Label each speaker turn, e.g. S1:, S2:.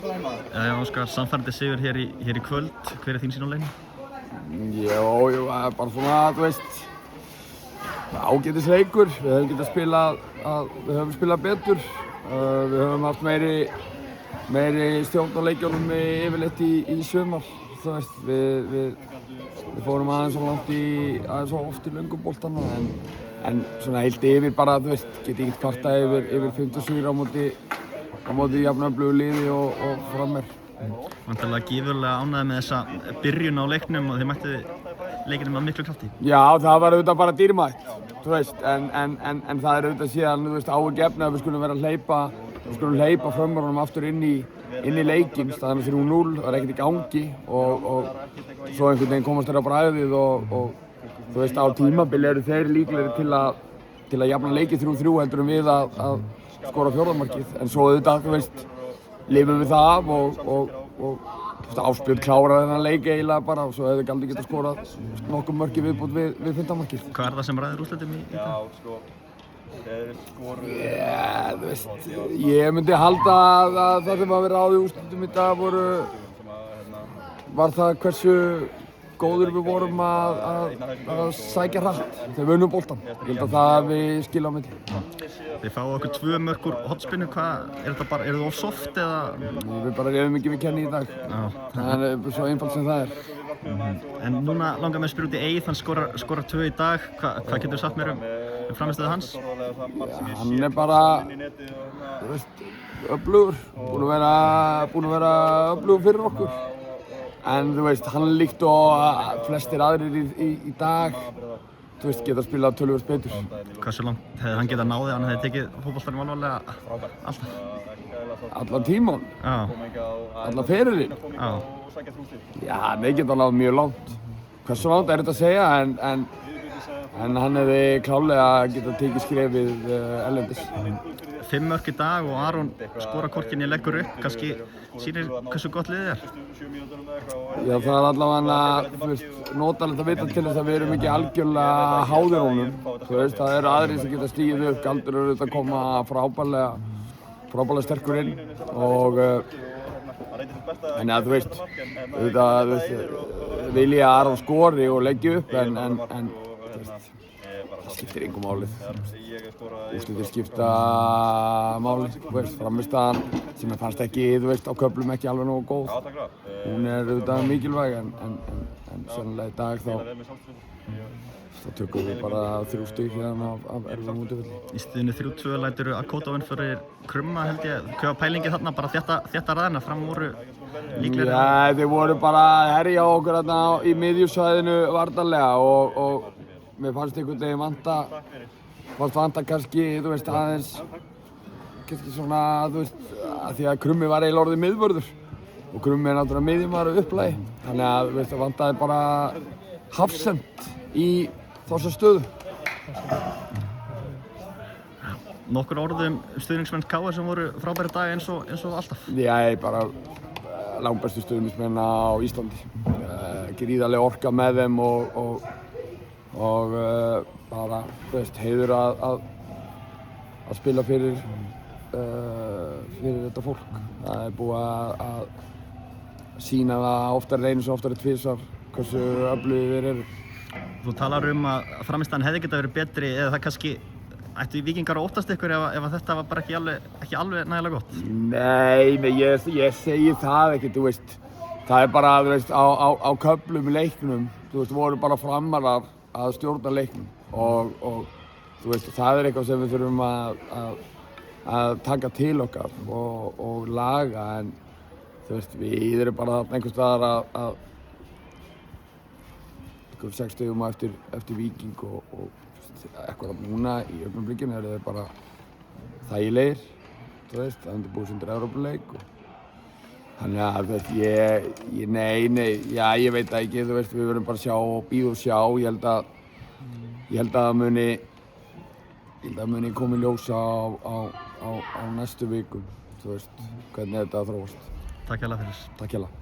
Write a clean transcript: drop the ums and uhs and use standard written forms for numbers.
S1: Óskar, sannfærandi sigur hér í kvöld. Hver þín sýn á leiknum?
S2: Jó, bara svona, þú veist, ágætis leikur. Við höfum spilað betur. Við höfum haft meiri stjórn á leikjunum yfirleitt í sumar. Þú veist, við fórum aðeins svo oft í lönguboltana en svona heilt yfir bara, þú veist, geti ekkert kvartað yfir 57 á móti jafnöflugu liði og frammer.
S1: Vantarlega gífurlega ánægði með þessa byrjun á leiknum og þið mættu leiknum að miklu krafti.
S2: Já, það var auðvitað bara dýrmætt, þú veist, en það er auðvitað síðan, þú veist, áhyggjuefni að við skulum vera að hleypa frömmurunum aftur inn í leikinn, staðan er 3-0, það er ekkert í gangi og svo einhvern veginn komast þeir á bragðið og þú veist, á tímabili eru þeir líklegir til að jafna leikið 3-3 heldur en við að skora fjórðamarkið, en svo auðvitað, þú veist, lifum við það af og Ásbjörn kláraði þennan leik eiginlega bara og svo hefði Galdur getað skorað nokkuð mörk í viðbót við 15 markið.
S1: Hvað er það sem ræður úrslitum í dag?
S2: Þú veist, ég myndi halda að það sem að vera á því úrslitum í dag var það hversu góður við vorum að sækja hratt þegar við unnum boltann. Ég held að það við skilja á milli.
S1: Þið fáið okkur 2 mörk úr hornspyrnu, eru þið of soft eða?
S2: Við bara reyðum ekki við Kenny í dag. Það er svo einfalt sem það er.
S1: En núna langar mig að spyrja út í Eið, hann skorar 2 í dag. Hvað getur þú sagt mér um frammistöðu hans?
S2: Já, hann er bara, þú veist, öflugur. Búinn að vera öflugur fyrir okkur. En þú veist, hann líkt og flestir aðrir í dag, þú veist, geta spilað töluvert betur.
S1: Hversu langt hefði hann getað náðið, hann hefði tekið fótboltanum alvarlega alltaf?
S2: Allan tímann?
S1: Já.
S2: Allan ferilinn?
S1: Já.
S2: Já, hann hefði getað náð mjög langt. Hversu langt er þetta að segja, en hann hefði klálega getað tekið skrefið erlendis.
S1: 5 mörk í dag og Aron skorar hvorki leggur upp, kannski sýnir hversu gott liðið er.
S2: Já, það er allavega, þú veist, notalegt að vita til þess að við erum ekki algjörlega háðir honum. Þú veist, það eru aðrir sem geta stigið upp, Galdur eru auðvitað að koma frábærlega sterkur inn og þannig að þú veist, auðvitað vil ég að Aron skori og leggja upp en þú veist, það skiptir engu málið. Úrslitir skipta máli, þú veist, frammistaðan sem ég fannst ekki, þú veist, á köflum ekki alveg nógu góð. Hún er auðvitað mikilvæg en sennilega í dag þá tökum við bara 3 stig hérna af erfiðum útivelli.
S1: Í stöðunni 3-2 lætur Akota inn fyrir Krumma held ég. Hvað var pælingið þarna bara þétta raðina fram úr líklegri?
S2: Já, þeir voru bara að herja okkur þarna í miðjusvæðinu varnarlega og mér fannst einhvern veginn vanta kannski, þú veist, aðeins kannski svona, þú veist, að því að Krummi var eiginlega orðið miðvörður og Krummi er náttúrulega miðjumaður á upplagi þannig að, þú veist, það vantaði bara hafsend í þessa stöðu.
S1: Nokkur orð stuðningsmenn KR sem voru frábæri dag eins og alltaf?
S2: Já, bara langbestu stuðningsmenn á Íslandi. Gríðarleg orka með þeim og bara, þú veist, heiður að spila fyrir þetta fólk. Það er búið að sýna það oftar en einu og oftar en tvisvar hversu öflugir þeir eru.
S1: Þú talar að frammistaðan hefði getað verið betri eða það kannski ættu Víkingar að óttast ykkur ef þetta var bara ekki alveg nægilega gott? Nei,
S2: ég segi það ekki, þú veist. Það er bara, þú veist, á köflum í leiknum, þú veist, voru bara framarar að stjórna leiknum og þú veist, það er eitthvað sem við þurfum að taka til okkar og laga en þú veist, við erum bara einhvers staðar að 6 stigum eftir Víking og eitthvað núna í augnablikinu eru þeir bara þægilegir, þú veist, það er undirbúið undir Evrópuleik þannig að þú veist, ég veit það ekki, þú veist, við verðum bara að sjá og bíða og sjá, ég held að það muni koma í ljós á næstu vikum, þú veist, hvernig þetta þróast.
S1: Takk hérlega fyrir.
S2: Takk hérlega.